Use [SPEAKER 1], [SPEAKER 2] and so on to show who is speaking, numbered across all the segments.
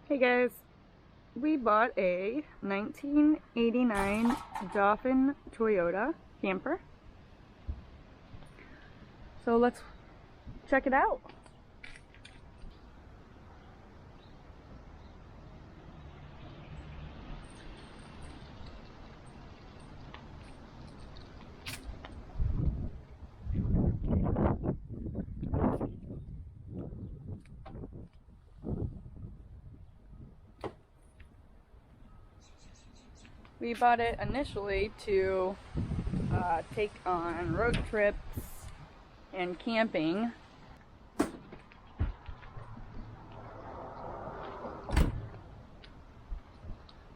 [SPEAKER 1] Hey guys, we bought a 1989 Dolphin Toyota camper. So let's check it out. We bought it initially to take on road trips and camping.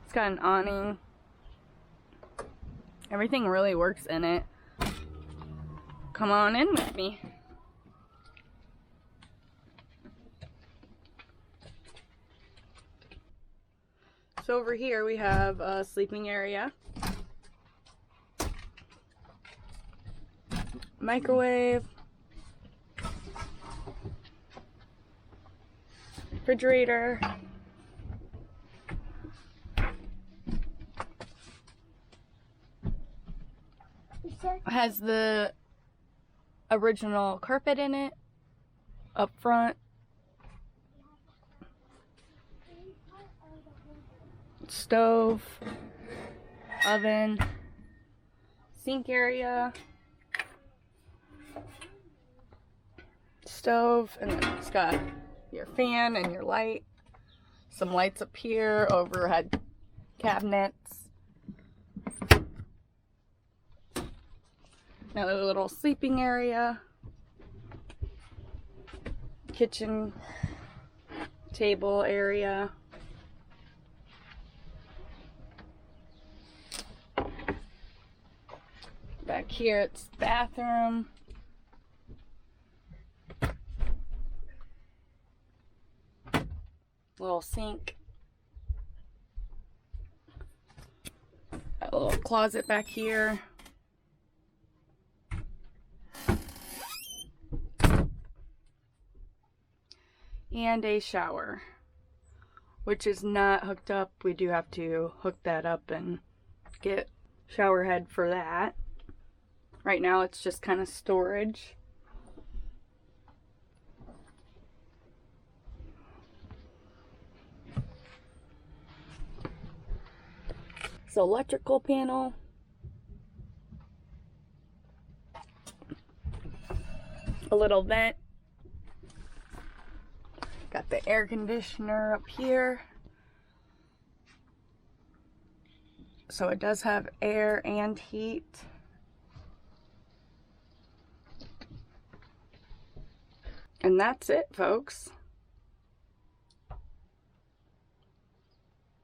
[SPEAKER 1] It's got an awning. Everything really works in it. Come on in with me. So over here we have a sleeping area, microwave, refrigerator, has the original carpet in it up front. Stove, oven, sink area, stove, and then it's got your fan and your light, some lights up here, overhead cabinets, another little sleeping area, kitchen table area. Back here it's bathroom, little sink, a little closet back here, and a shower, which is not hooked up. We do have to hook that up and get shower head for that. Right now it's just kind of storage. So electrical panel. A little vent. Got the air conditioner up here. So it does have air and heat. And that's it, folks.